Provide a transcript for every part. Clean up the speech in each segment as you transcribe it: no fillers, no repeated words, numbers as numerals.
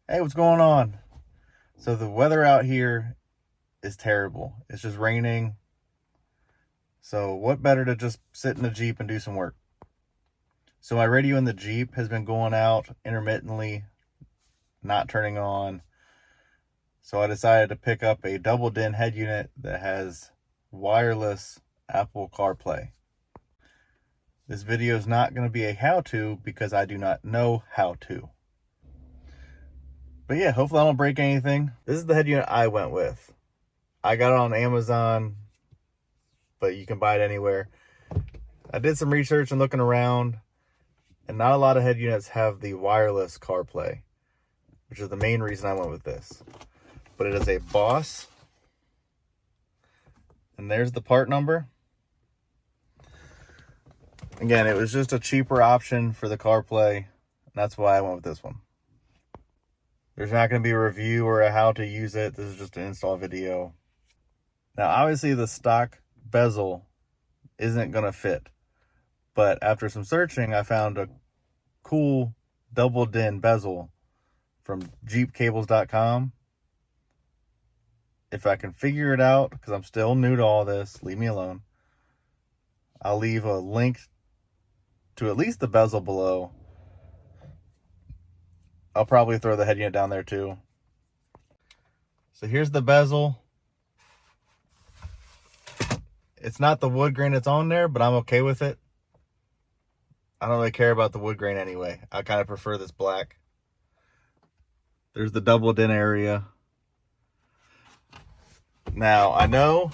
Hey, what's going on? So the weather out here is terrible. It's just raining. So what better to just sit in the Jeep and do some work? So my radio in the Jeep has been going out intermittently, not turning on. So I decided to pick up a double DIN head unit that has wireless Apple CarPlay. This video is not going to be a how-to because I do not know how to. But yeah, hopefully I don't break anything. This is the head unit I went with. I got it on Amazon, but you can buy it anywhere. I did some research and looking around, and not a lot of head units have the wireless CarPlay, which is the main reason I went with this. But it is a Boss, and there's the part number. Again, it was just a cheaper option for the CarPlay, and that's why I went with this one. There's not going to be a review or a how to use it. This is just an install video. Now, obviously, the stock bezel isn't going to fit. But after some searching, I found a cool double DIN bezel from jeepcables.com. If I can figure it out, because I'm still new to all this, leave me alone. I'll leave a link to at least the bezel below. I'll probably throw the head unit down there too. So here's the bezel. It's not the wood grain that's on there, but I'm okay with it. I don't really care about the wood grain anyway. I kind of prefer this black. There's the double DIN area. Now, I know,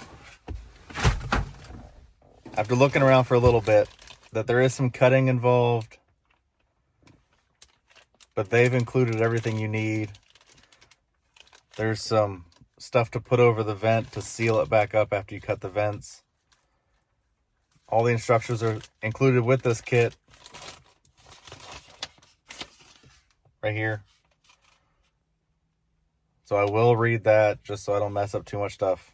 after looking around for a little bit, that there is some cutting involved. But they've included everything you need. There's some stuff to put over the vent to seal it back up after you cut the vents. All the instructions are included with this kit. Right here. So I will read that just so I don't mess up too much stuff.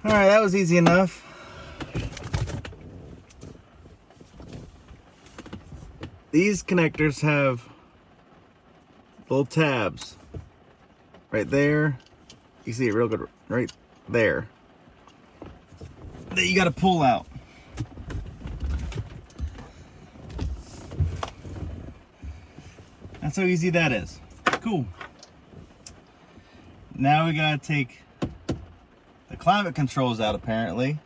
Alright, that was easy enough. These connectors have little tabs right there. You see it real good right there that you got to pull out. That's how easy that is. Cool. Now we got to take the climate controls out, apparently.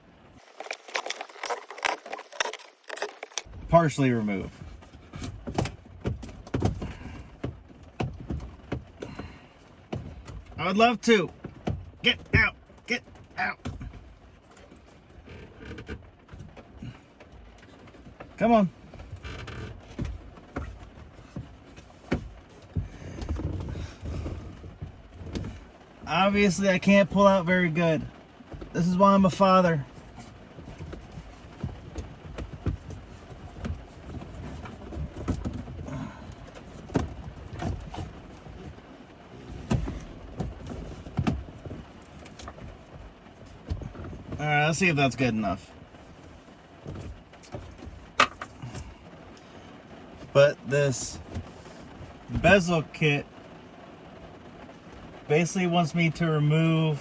Partially remove. I would love to. Get out. Get out. Come on. Obviously, I can't pull out very good. This is why I'm a father. Alright, let's see if that's good enough. But this bezel kit basically wants me to remove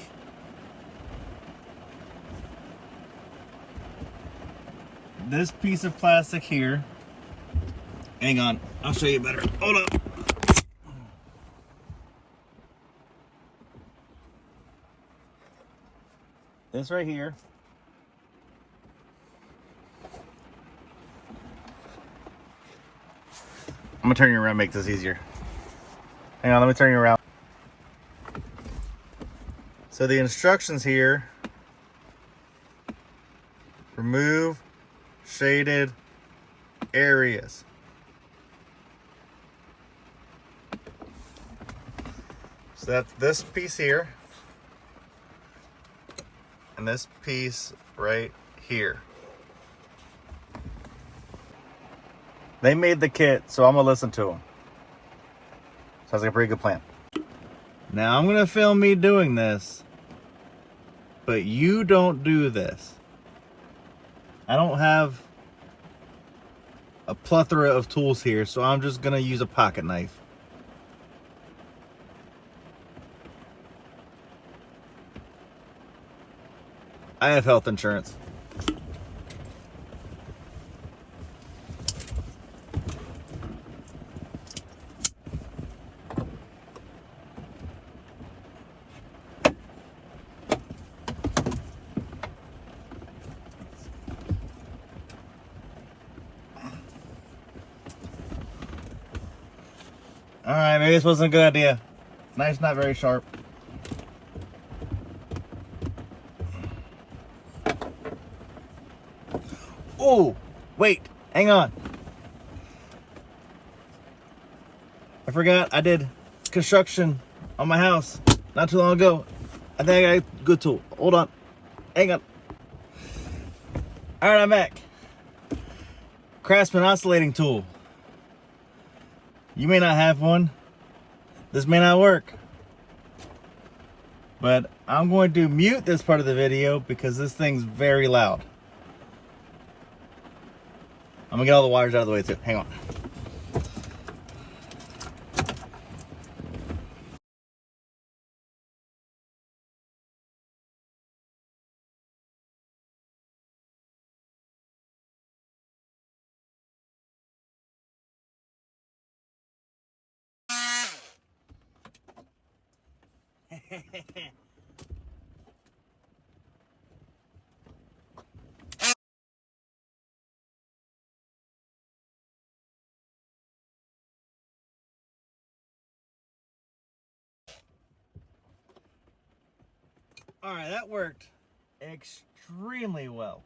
this piece of plastic here. Hang on, I'll show you better. Hold up. This right here. I'm gonna turn you around, make this easier. Hang on, let me turn you around. So the instructions here: remove shaded areas. So that's this piece here and this piece right here. They made the kit, so I'm gonna listen to them. Sounds like a pretty good plan. Now I'm gonna film me doing this, but you don't do this. I don't have a plethora of tools here, so I'm just gonna use a pocket knife. I have health insurance. Alright, maybe this wasn't a good idea. Knife's not very sharp. Oh, wait, hang on. I forgot I did construction on my house not too long ago. I think I got a good tool. Hold on. Hang on. Alright, I'm back. Craftsman oscillating tool. You may not have one. This may not work. But I'm going to mute this part of the video because this thing's very loud. I'm gonna get all the wires out of the way too. Hang on. All right, that worked extremely well.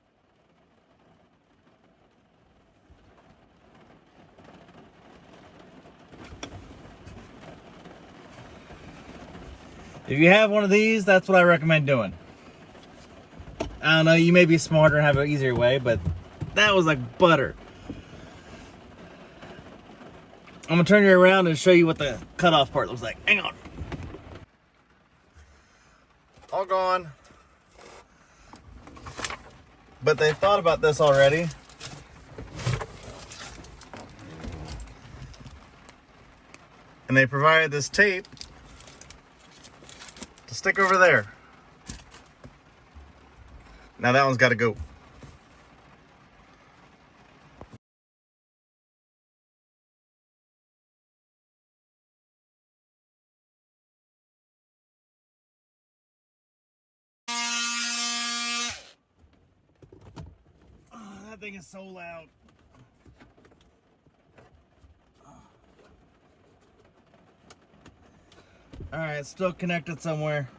If you have one of these, that's what I recommend doing. I don't know, you may be smarter and have an easier way, but that was like butter. I'm gonna turn you around and show you what the cutoff part looks like. Hang on. All gone. But they thought about this already. And they provided this tape to stick over there. Now that one's got to go. Oh, that thing is so loud. All right, it's still connected somewhere.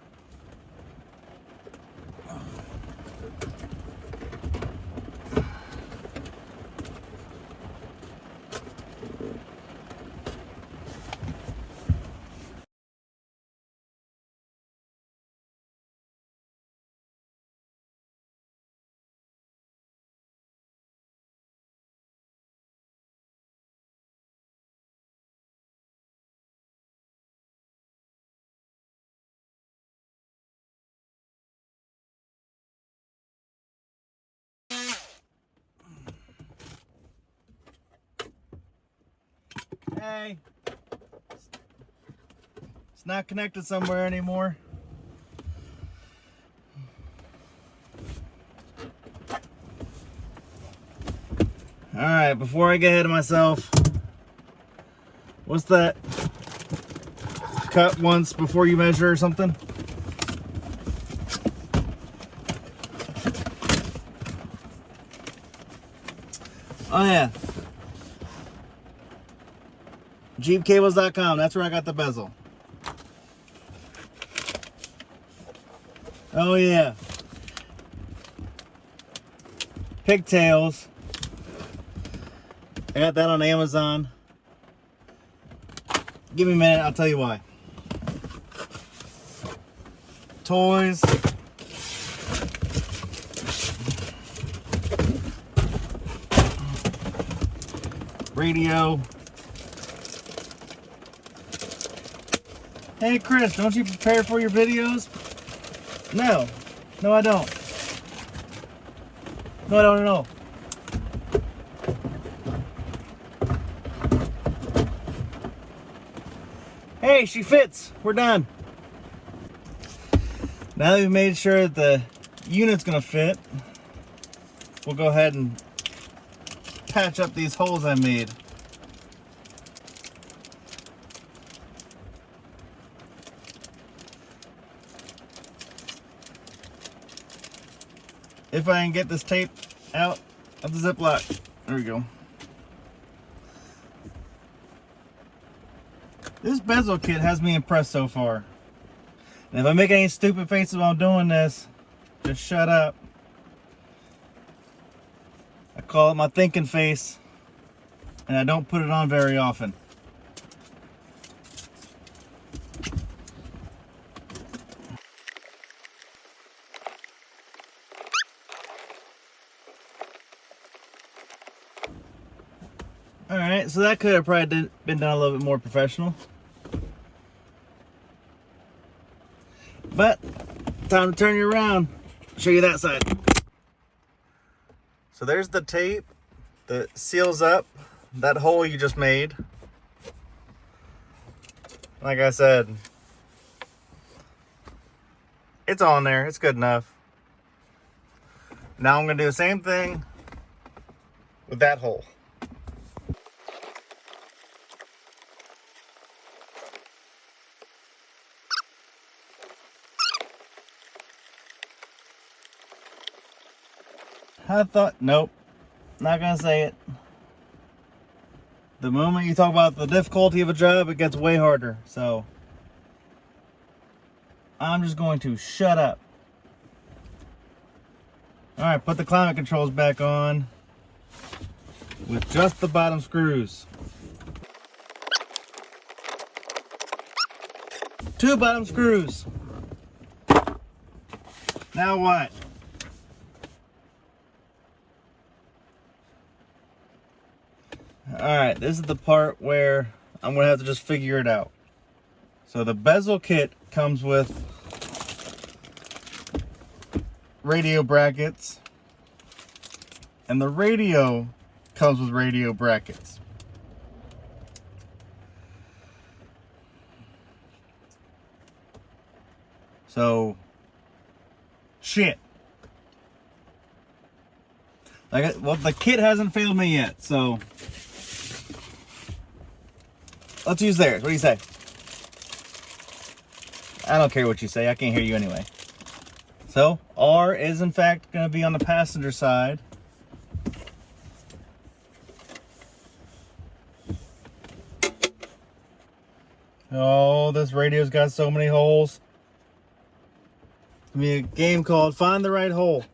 Hey. It's not connected somewhere anymore. Alright, before I get ahead of myself, what's that? Cut once before you measure or something? Oh yeah. JeepCables.com, that's where I got the bezel. Oh yeah. Pigtails. I got that on Amazon. Give me a minute, I'll tell you why. Toys. Radio. Hey Chris, don't you prepare for your videos? No. No, I don't. No, I don't know. Hey, she fits. We're done. Now that we've made sure that the unit's gonna fit, we'll go ahead and patch up these holes I made. If I can get this tape out of the Ziploc. There we go. This bezel kit has me impressed so far. And if I make any stupid faces while I'm doing this, just shut up. I call it my thinking face, and I don't put it on very often. Alright, so that could have probably been done a little bit more professional. But, time to turn you around. Show you that side. So there's the tape that seals up that hole you just made. Like I said, it's on there, it's good enough. Now I'm gonna do the same thing with that hole. I thought, nope, not gonna say it. The moment you talk about the difficulty of a job, it gets way harder. So I'm just going to shut up. All right, put the climate controls back on with just the bottom screws. 2 bottom screws. Now what? Alright, this is the part where I'm going to have to just figure it out. So the bezel kit comes with radio brackets, and the radio comes with radio brackets. So, shit. Well, the kit hasn't failed me yet, so let's use theirs. What do you say? I don't care what you say. I can't hear you anyway. So, R is in fact going to be on the passenger side. Oh, this radio's got so many holes. It's going to be a game called Find the Right Hole.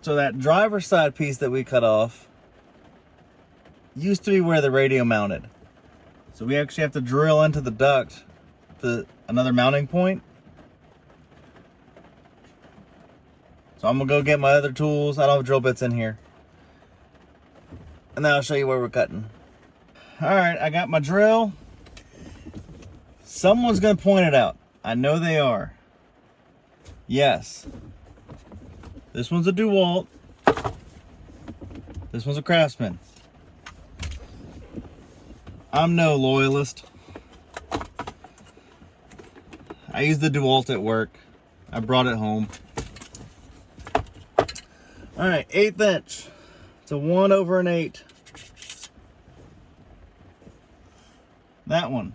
So that driver's side piece that we cut off used to be where the radio mounted. So we actually have to drill into the duct to another mounting point. So I'm gonna go get my other tools. I don't have drill bits in here. And then I'll show you where we're cutting. All right, I got my drill. Someone's gonna point it out. I know they are. Yes. This one's a DeWalt. This one's a Craftsman. I'm no loyalist. I use the DeWalt at work. I brought it home. All right, 1/8 inch. It's a 1/8. That one.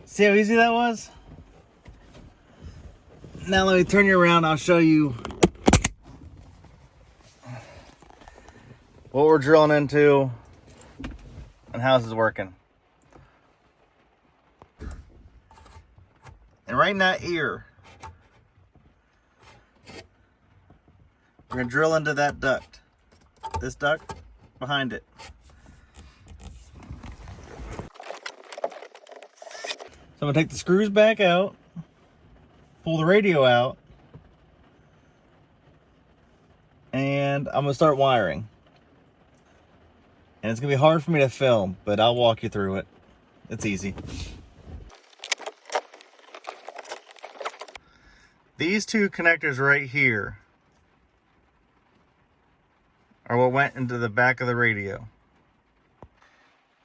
See how easy that was? Now let me turn you around. I'll show you what we're drilling into and how this is working. And right in that ear, we're gonna drill into that duct. This duct behind it. So I'm gonna take the screws back out, pull the radio out, and I'm gonna start wiring. And it's gonna be hard for me to film, but I'll walk you through it. It's easy. These two connectors right here are what went into the back of the radio.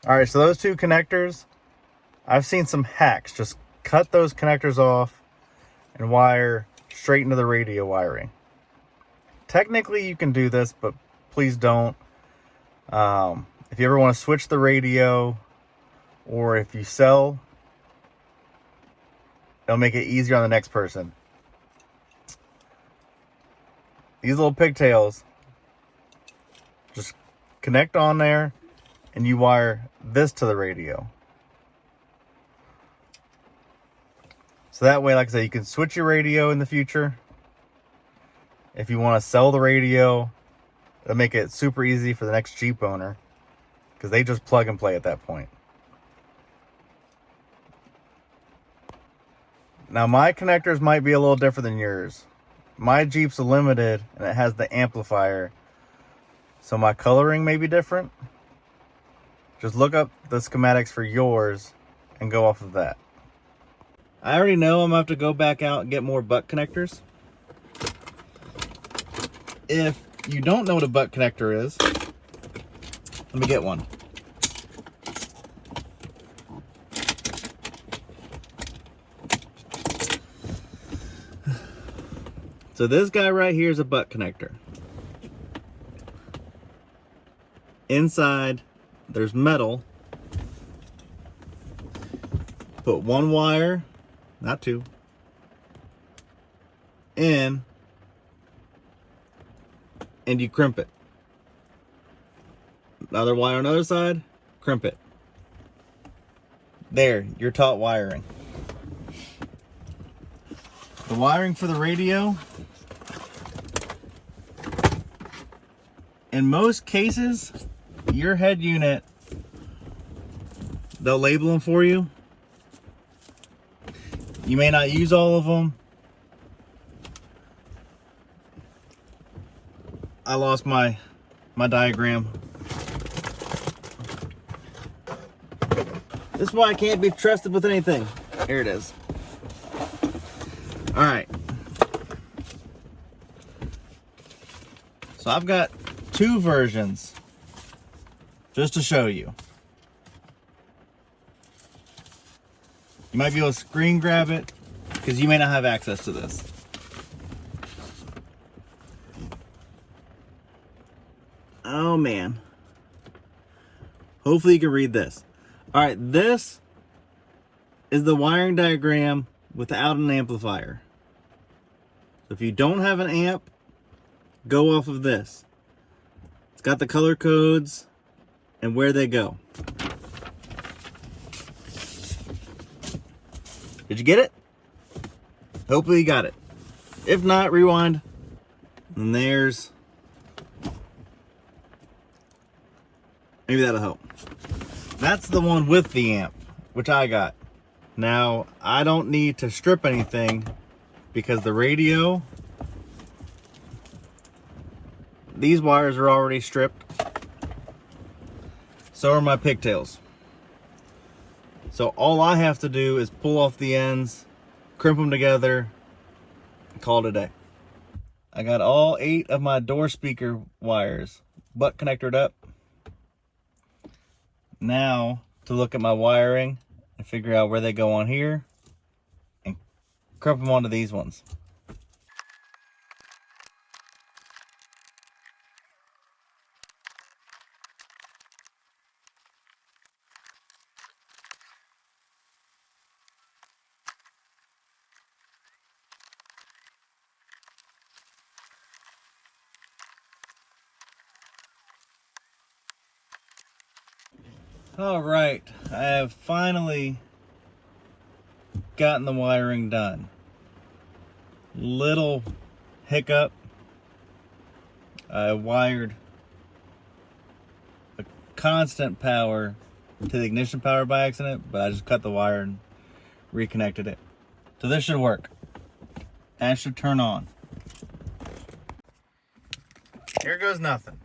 All right, so those two connectors, I've seen some hacks just cut those connectors off and wire straight into the radio wiring. Technically you can do this, but please don't. If you ever want to switch the radio, or if you sell, it'll make it easier on the next person. These little pigtails, just connect on there and you wire this to the radio. So that way, like I said, you can switch your radio in the future. If you want to sell the radio, it'll make it super easy for the next Jeep owner, because they just plug and play at that point. Now my connectors might be a little different than yours. My Jeep's a limited and it has the amplifier, so my coloring may be different. Just look up the schematics for yours and go off of that. I already know I'm gonna have to go back out and get more butt connectors. If you don't know what a butt connector is, let me get one. So this guy right here is a butt connector. Inside, there's metal. Put one wire, not two, in, and you crimp it. Another wire on the other side, crimp it. There, you're taught wiring. The wiring for the radio, in most cases, your head unit, they'll label them for you. You may not use all of them. I lost my diagram. This is why I can't be trusted with anything. Here it is. All right. So I've got two versions just to show you. You might be able to screen grab it because you may not have access to this. Oh man. Hopefully you can read this. All right, this is the wiring diagram without an amplifier. So if you don't have an amp, go off of this. It's got the color codes and where they go. Did you get it? Hopefully you got it. If not, rewind. And there's... maybe that'll help. That's the one with the amp, which I got. Now, I don't need to strip anything because the radio, these wires are already stripped. So are my pigtails. So all I have to do is pull off the ends, crimp them together, Call it a day. I got all 8 of my door speaker wires butt connected up. Now to look at my wiring and figure out where they go on here and crop them onto these ones. All right, I have finally gotten the wiring done. Little hiccup. I wired a constant power to the ignition power by accident, but I just cut the wire and reconnected it. So this should work. That should turn on. Here goes nothing.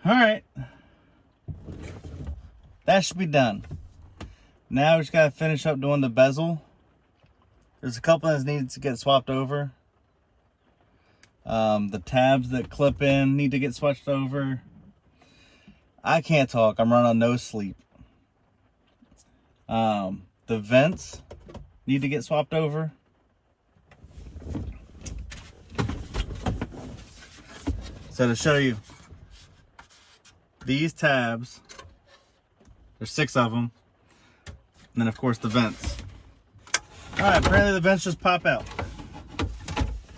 All right, that should be done. Now we just gotta finish up doing the bezel. There's a couple that needs to get swapped over. The tabs that clip in need to get switched over. I can't talk, I'm running on no sleep. The vents need to get swapped over. So to show you, these tabs, there's 6 of them, and then of course the vents. All right, apparently the vents just pop out.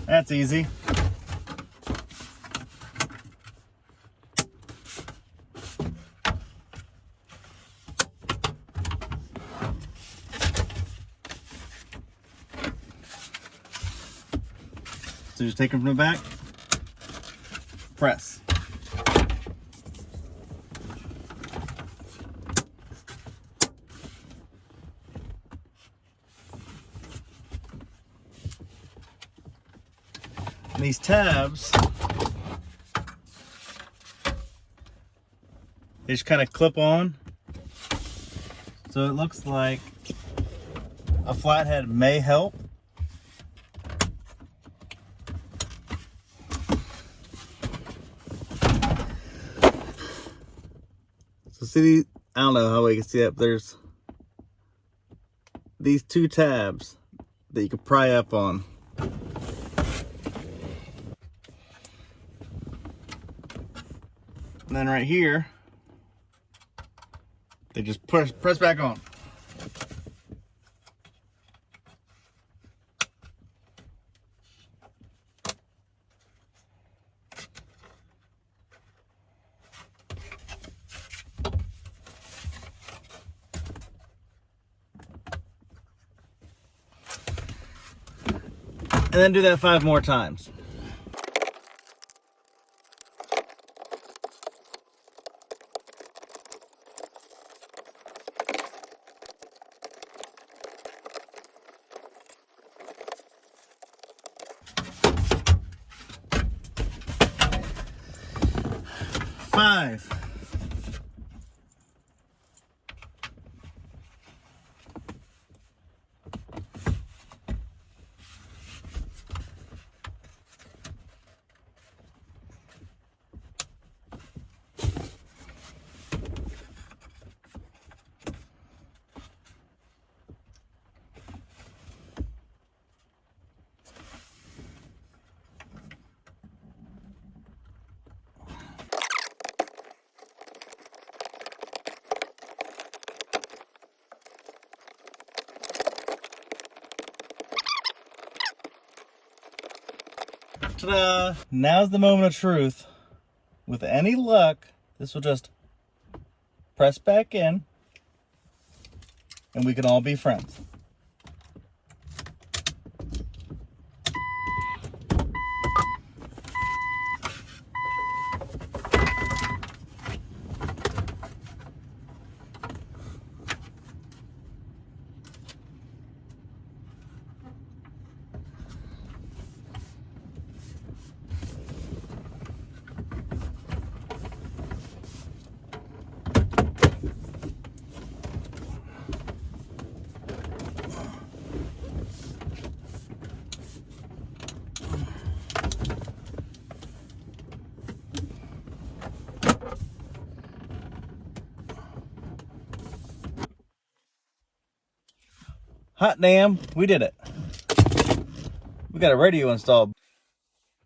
That's easy. So just take them from the back, press. And these tabs, they just kind of clip on. So it looks like a flathead may help. So see, I don't know how we can see that, but there's these 2 tabs that you can pry up on. And then right here, they just press back on. And then do that 5 more times. Five. Ta-da! Now's the moment of truth. With any luck, this will just press back in and we can all be friends. Hot damn, we did it. We got a radio installed.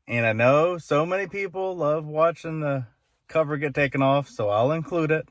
And I know so many people love watching the cover get taken off, so I'll include it.